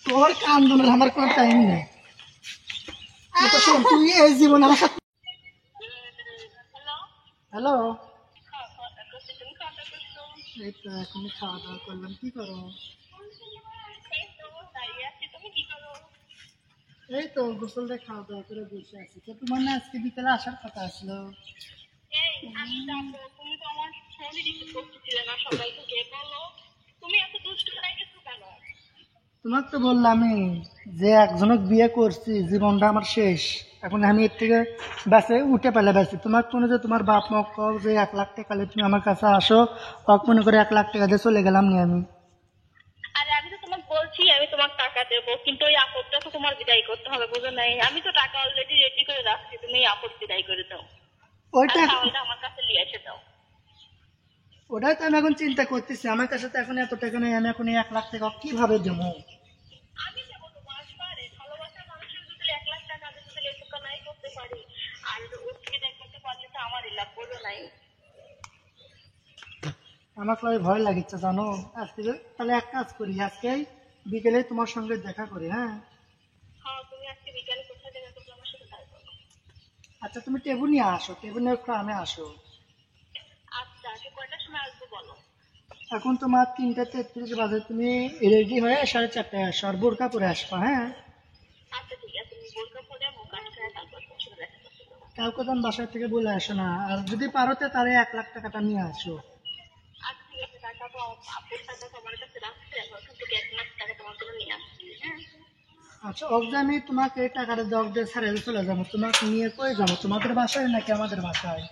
তোর কান্দনের আমার কোনো টাইম নেই। শোন, তুই এই জীবন আমার সাথে। হ্যালো, এই তো এখনই খাওয়া দাওয়া করলাম। কি করো? এই তো গোসল দিয়ে খাওয়া দাওয়া করে বসে আছি। তো তোমার না আজকে বিকেলে আসার কথা আসলো। তোমার তো বললামই যে একজনক বিয়ে করছি, জীবনটা আমার শেষ। এখন আমি এর থেকে বেঁচে উঠে পেলে বেঁচি। তোমার কোনো যে তোমার বাপ মা কও যে 1 লাখ টাকা তুমি আমার কাছে আসো, ওক মনে করে 1 লাখ টাকা দিয়ে চলে গেলাম নি আমি। আরে আমি তো তোমাকে বলছি আমি তোমাকে টাকা দেবো, কিন্তু ওই আপদটা তো তোমার বিদায় করতে হবে, বুঝো নাই? আমি তো টাকা অলরেডি রেডি করে রাখছি, তুমি এই আপদ বিদায় করে দাও। আর ওইটা চাউলটা আমার কাছে নিয়ে এসে দাও। ওটাই তো আমি এখন চিন্তা করতেছি। আমার কাছে তো এখন এত টাকা নেই, আমি এখন এই 1 লাখ টাকা কিভাবে দেবো? আমি দেবো তোমার পারে, ভালোবাসার মানুষের যদি 1 লাখ টাকা আমি যদি লেখা নাই করতে পারি আর ওর থেকে দেখ করতে পারলে তো আমারই লাভ, বুঝো নাই? আমার খুবই ভয় লাগিচ্ছে জানো। আজকে তাহলে এক কাজ করি, আজকে বিকেলে তোমার সঙ্গে দেখা করি। হ্যাঁ হ্যাঁ, তুমি আজকে বিকালে কোথায় দেখা করবে আমার সাথে তাই করো। আচ্ছা, তুমি টেবিল নিয়ে আসো, টেবিল নিয়ে একটু আমি আসো। আচ্ছা, আজকে কয়টার সময় আসবো বলো? এখন তোমার 3:33 বাজে, তুমি রেডি হয়ে 4:30টায় আসো, আর বোরকা পরে আসবা। হ্যাঁ, আচ্ছা ঠিক আছে, তুমি বোরকা পরে মুখ খায় তারপর তোমার সাথে দেখা করতে যাবো। কাউকে যেন বাসায় থেকে বলে আসো না। আর যদি পারো তো তাহলে 1 লাখ টাকাটা নিয়ে আসো। আচ্ছা ঠিক আছে, টাকা তো আপুর টাকা তোমার কাছে রাখছি, এখন ওখান থেকে 1 লাখ টাকা তোমার জন্য নিয়ে আসছি। হ্যাঁ আচ্ছা, অবধি আমি তোমাকে এই টাকাটা জগ দিয়ে ছাড়িয়ে চলে যাবো। তোমাকে নিয়ে কই যাবো? তোমাদের বাসায় নাকি আমাদের বাসায়?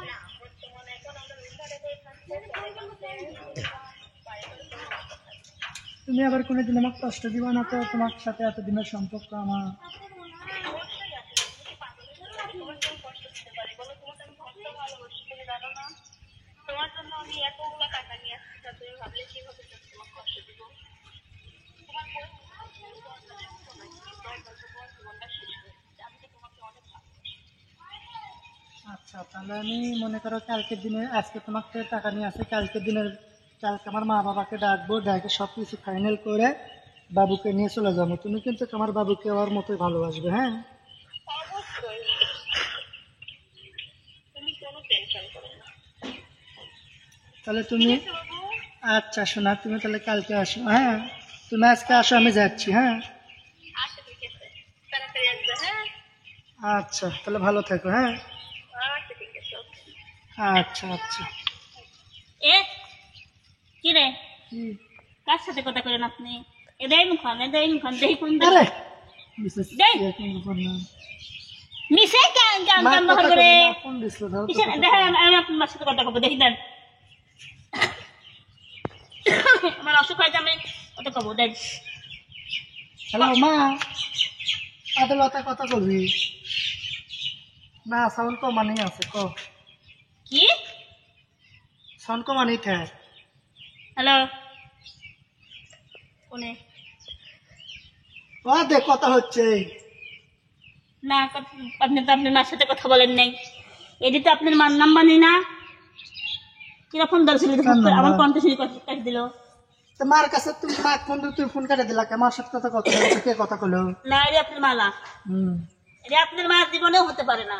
না, বর্তমানে এখন আমরা রুমভাড়া করে থাকছি, সবাই হচ্ছে বাড়ি করে কোনো সমস্যা নাই। তুমি আবার কোনোদিন আমাকে কষ্ট দিবা না তো? তোমার সাথে এতদিনের সম্পর্ক আমার। অবশ্যই আছে, তুমি কি পাগলের জন্য আমি তোমার জন্য কষ্ট দিতে পারি বলো? তোমাকে আমি কষ্ট ভালোবাসি, তুমি জানো না? তোমার জন্য আমি এতগুলো টাকা নিয়ে আসছি, তা তুমি ভাবলে কিভাবে যে আমি তোমাকে কষ্ট দিব? তোমার বই দরকার তোমার জীবনটা শেষ হয়ে যাচ্ছে, আমি তো তোমাকে অনেক ভালোবাসি। আচ্ছা, তাহলে আমি মনে করো কালকের দিনে, আজকে তোমাকে টাকা নিয়ে আসে, কালকের দিনের কালকে আমার মা বাবাকে ডাকবো, ডাকে সব কিছু ফাইনাল করে বাবুকে নিয়ে চলে যাবো। তুমি কিন্তু আমার বাবুকে ওর মতোই ভালোবাসবে। হ্যাঁ, অবশ্যই, তুমি কোনো টেনশন করো না। তাহলে ঠিক তুমি, আছে বাবু? আচ্ছা শোনা, তুমি তাহলে কালকে আসো। হ্যাঁ, তুমি আজকে আসো, আমি যাচ্ছি। হ্যাঁ, আচ্ছা ঠিক আছে, তাড়াতাড়ি আসবে। হ্যাঁ আচ্ছা, তাহলে ভালো থেকো। হ্যাঁ, আচ্ছা ঠিক আছে, ওকে। আচ্ছা আচ্ছা। এ কি রে, কি? কার সাথে কথা করেন আপনি? এদাই মুখান দেই কোন আরে মিসেস দেই। এরকম ব্যাপার না। মিশে কেন কেন মা কেন কথা করে কই না, ফোন দিছিল, ধরো তো কিসের কথা দেখেন? কই। আমি আপনার সাথে কথা কব, দেখি দেন। আমার অসুখ হয়েছে, আমি কথা কব দেন। হ্যালো মা, আদালতে কথা কবি না? সাউন্ড কমানি আছে, ক কি? সাউন্ড কমানি থাক। হ্যালো, কোনে? ও দেখ কথা হচ্ছে। না, আপনি তো আপনার মার সাথে কথা বলেন নাই। এটি তো আপনার মার নাম্বার নেই না? কিরকম দরছিল আমার কণ্ঠ শুনে কাজ দিল। তো মার কাছে তুমি মা ফোন দিয়ে তুমি ফোন কেটে দিলা, মার সাথে কথা কথা বলছো, কে কথা কলো? না, এটা আপনার মালা, হুম, এটা আপনার মার জীবনেও হতে পারে না।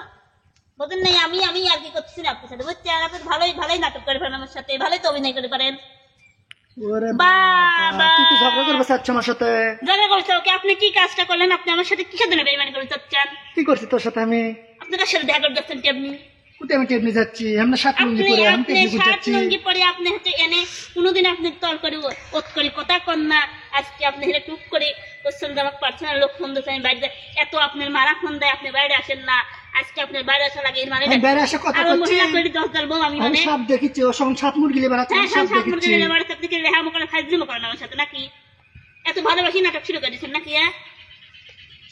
বলতেন নাই আমি আমি আর কি করতেছি না আপনার সাথে, বুঝছেন? আপনি ভালোই ভালোই নাটক করে পারেন আমার সাথে, ভালোই তো অভিনয় করে পারেন। ওরে বাবা, বাবা, তুই তো ঝগড়া করবে চাচ্ছ আমার সাথে? জানা করছে ওকে, আপনি কি কাজটা করলেন? আপনি আমার সাথে কিসের জন্য বেইমানি করে চাচ্ছেন? কি করছি তোর সাথে আমি? আপনার সাথে দেখা করে যাচ্ছেন কি আপনি? কোথায় আমি টেপনি যাচ্ছি? আমরা সাত লুঙ্গি আপনি পরে আমি আপনি টেপনি সাত যাচ্ছি। লুঙ্গি পরে আপনি হচ্ছে এনে কোনোদিন আপনি তল করে ওত করে কথা কন না। আজকে আপনি হেরে টুক করে বলছেন যে আমার পার্সোনাল লোক ফোন দিচ্ছে, আমি বাইরে এত আপনার মারা ফোন দেয়, আপনি বাইরে আসেন না। আজকে আপনার বাইরে আসা লাগে, মানে আমি বাইরে এসে কথা আমার করছি, মহিলা করে 10 বউ আমি আমি মানে সাপ দেখেছি, ওর সঙ্গে সাপ মুরগি বেড়াচ্ছে, হ্যাঁ, সাপ সাত দেখেছি। মুরগি বাড়ি থেকে রেহা মোকানে ফাইজলিমো করেন আমার সাথে নাকি? এত ভালোবাসি নাটক শুরু করে দিচ্ছেন নাকি?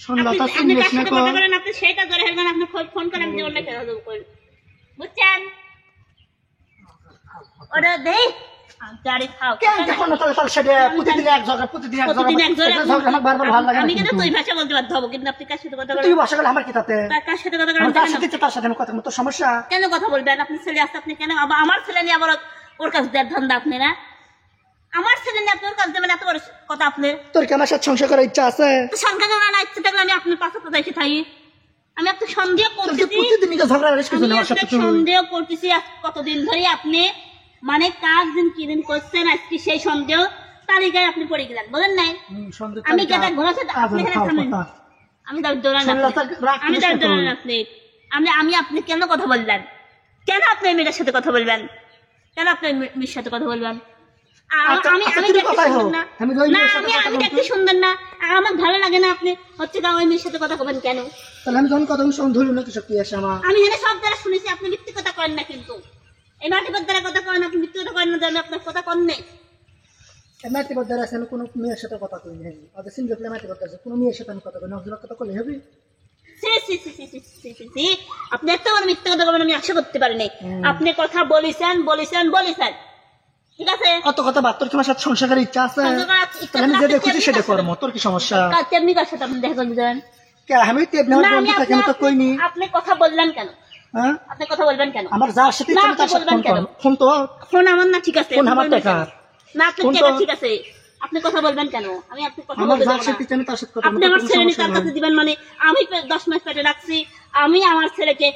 শুনলা আপনি তা আপনি শুনলিস কার না সাথে কো? কথা করেন, আপনি সেটা ধরে হেলবেন, আপনি ফোন করেন যে অন্য কেউ করেন, বুঝছেন? ওটা দেই গাড়ি খাও। কেন দেখো না তাহলে তাহলে সেটা প্রতিদিন এক জায়গা, প্রতিদিন এক প্রতিদিন এক জায়গা, জোড়া ঝগড়া আমার বারবার ভালো লাগে না আমি কিন্তু কিন্তু। তুই ভাষা বলতে বাধ্য হবো, কিন্তু আপনি কার সাথে কথা তুই বলেন? বাসা গেলে আমার কি তাতে? কার সাথে কথা আমি বলেন? তার সাথে তার সাথে আমি কথা বলবো, তোর সমস্যা? কেন কথা বলবেন? আপনি ছেলে আসতে আপনি কেন আমার ছেলে নিয়ে আবার ওর কাছে দেড় ধান্দা আপনি না? আমার ছেলে নিয়ে আপনার কাজ দেবেন এত বড় কথা আপনার? তোর কি আমার সাথে সংসার করার ইচ্ছা আছে? তো সংখ্যা জানা না ইচ্ছে থাকলে আমি আপনার পাশে কোথায় এসে থাকি? আমি আপনার সন্দেহ তোর কি করতেছি, প্রতিদিনই তো ঝগড়া করিস আমি আমার সাথে আপনার তুই? সন্দেহ করতেছি আজ কতদিন ধরে আপনি মানে কাজ দিন কি দিন করছেন, আজকে সেই সন্দেহ তালিকায় আপনি পড়ে গেলেন, বলেন নাই? সন্দেহ আমি তালিকা- কেটে ঘোরাতে আপনি এখানে আজব থামেন। কথা। আমি দাঁড় দৌড়ান শুনলে তো রাগ আমি করিস দাঁড় না তুই। দৌড়ান আমি আপনি কেন কথা বললেন? কেন আপনি এই মেয়েটার সাথে কথা বলবেন? কেন আপনি এই মেয়ের সাথে কথা বলবেন? আচ্ছা, আমি আচ্ছা, আমি তুই দেখতে কথাই হোক। সুন্দর না? আমি ওই না, মেয়ের সাথে আমি কথা আমি বলতে- দেখতে সুন্দর না, আমার ভালো লাগে না। আপনি হচ্ছে না ওই মেয়ের সাথে কথা বলবেন কেন? তাহলে আমি যখন কথা ধরুন না কিছু কি আসে আমার। আমি এখানে সব দ্বারা শুনেছি আপনি মিথ্যে কথা করেন না, কিন্তু এই মাটিকর দ্বারা কথা করেন, আপনি মিথ্যে কথা করেন না, জানি আপনার কথা কন নেই। মাটি বদ্দার আছে, আমি কোনো মেয়ের সাথে কথা কই নাই। ওদের সিঙ্গেল প্লে মাটি বদ্দার আছে, কোনো মেয়ের সাথে আমি কথা কই না। ওদের কথা কইলে হবে? সি, সি, সি, সি, সি, সি, সি, সি। আপনি এত বড় মিথ্যে কথা বলবেন আমি আশা করতে পারি নাই। আপনি কথা বলেছেন বলেছেন বলেছেন, ঠিক আছে? অত কথা বাদ, তোর কি আমার সাথে সংসার করার ইচ্ছা আছে? সংসার করার ইচ্ছা তাহলে আমি থাকলে যেটা আপনি খুশি কেমনি সেটা কাজ করবো, তোর কি সমস্যা? তেমনি কার সাথে আপনি দেখা করতে যাবেন? কে আমি তেমনি আমার না, বন্ধু থাকে, আমি তো কইনি। আপনি কথা বললেন কেন? হ্যাঁ, আপনি কথা বলবেন কেন? আমার যার সাথে ইচ্ছা না, আমি তার আপনি সাথে বলবেন ফোন কেন? কর। ফোন তো ফোন আমার না, ঠিক আছে? ফোন আপনি আমার বলবেন টাকা। কেন? না, আপনার ফোন টাকা তো- ঠিক আছে, আপনি কথা বলবেন কেন? আমি আপনার কথা আমার বলতে যার যাবো সাথে না। ইচ্ছা আমি তার সাথে কথা আপনি বলবো, আমার কোনো ছেলে নিয়ে সমস্যা তার নাই। কাছে দিবেন মানে আমি 10 মাস পেটে রাখছি, আমি আমার ছেলেকে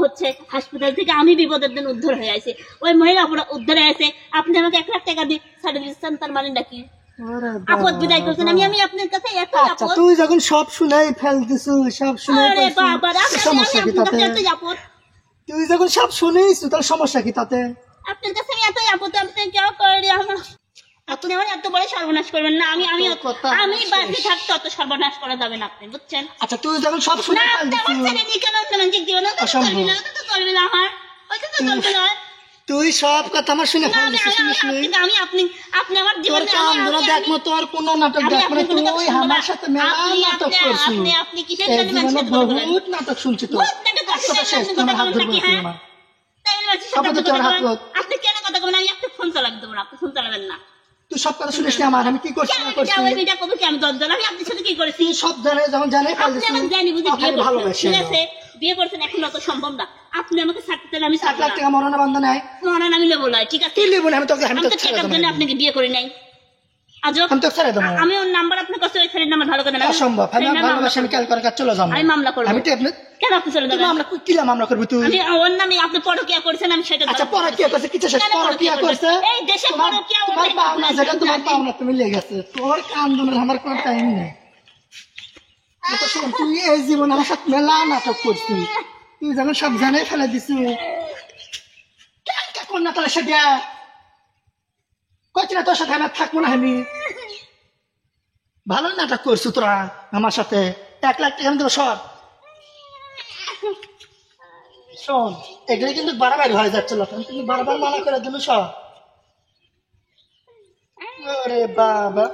হচ্ছে হাসপাতাল থেকে আমি বিপদের দিন উদ্ধার হয়ে আছে, ওই মহিলা উদ্ধার হয়ে আছে, আপনি আমাকে 1 লাখ টাকা দিয়ে ছাড়ে দিচ্ছেন, তার মানে নাকি আরে আপদ বাবা। বিদায় করছেন? আমি আপনার কাছে এত আচ্ছা, আপদ। তুই যখন সব শুনেই ফেলতিস, সব শুনে আরে বাবা, আমি সমস্যা কি আপনার তাতে? কাছে এতই আপদ, তুই যখন সব শুনিস তাহলে সমস্যা কি তাতে? আপনার কাছে আমি এতই আপদ, আপনি কেউ করে আমার, আপনি আমার এত বড় সর্বনাশ করবেন না। কথা আমি শেষ। বাকি থাকতে অত সর্বনাশ করা যাবে না, আপনি বুঝছেন? আচ্ছা, তুই যখন সব শুনে না, আপনি আমার ছেলে নিয়ে কেন রোমান্টিক দিবেন? ওটা তো অসম্ভব। চলবে না, ওটা তো চলবে না আমার, ওটা তো চলবে না। তুই সব কথা আমার শুনে না, ফেলছিস, শুনিস নি? আপনি আমার তোর জীবনে কাম ধরে দেখ মতো আর কোন নাটক দেখ, মানে তুই আমার সাথে মেলা নাটক করছিস। আপনি কিসের এই জন্য জীবনে মানুষের কথা বলেন? বহুত নাটক শুনছি তো। বহুত নাটক করছেন, কথা শেষ, আপনি তোমার কথা হাত বলেন ধরবো নাকি, হ্যাঁ? আমার। তাই বলে মানুষের সাথে আপাতত আপনি তোর কথা হাত বলেন? ধর। আপনি কেন কথা বলেন? আমি আপনাকে ফোন চালাতে দেবো না, আপনি ফোন চালাবেন না। তুই সব কথা শুনিস নি আমার, আমি কি করছি কেন না আমি করছি? যাবো, এটা কবে কি আমি দরজা? আমি আপনার সাথে কি করেছি? তুই সব জানে, যখন জানে আপনি আমাকে জানি বুঝি বিয়ে করছেন, ভালোবাসি ঠিক আছে? বিয়ে করছেন, এখন অত সম্ভব না। আপনি আমাকে ছাড়তে চাইলে আমি 1 ছাড়বো লাখ না। টাকা মরণে বান্ধা নাই। মহারান আমি নেবো না, ঠিক আছে? তুই লিবো না, আমি তোকে আমি তো ছেড়ে টাকার দেবো জন্য না। আপনাকে বিয়ে করি নাই। আজব, আমি তোকে ছেড়ে দেবো না। আমি ওর নাম্বার আপনার কাছে, ওই ছেলের নাম্বার ভালো করে না। অসম্ভব, আমি ভালোবাসি, আমি ক্যাল করে কাজ চলে যাবো। আমি মামলা করবো। আমি তো আপনি কেন আপনি চলে তুই যাবেন? মামলা কি মামলা করবি তুই? আমি ওর নামে আপনি পরকিয়া করেছেন, আমি সেটা আচ্ছা, পরকিয়া করছে, কিছু শেষ কেন পরকিয়া করছে? এই দেশে তোমার পরকিয়া তোমার ওদের পাওনা যেটা তোমার জানি। পাওনা তুমি লেগে গেছে। তোর কান্দনের আমার কোনো টাইম নেই। এটা শোন, তুই এই জীবনে আমার সাথে মেলা নাটক করছিস। তুই যখন সব জানে ফেলে দিছিস, কোন না তাহলে সেটা কইছি না তোর সাথে আমি আর থাকবো না। আমি ভালো নাটক করছো তোরা আমার সাথে। 1 লাখ টাকা আমি দেবো সর। শোন, এগুলো কিন্তু বাড়াবাড়ি হয়ে যাচ্ছে, লোক কিন্তু বারবার মানা করে দিল সব। ওরে বাবা।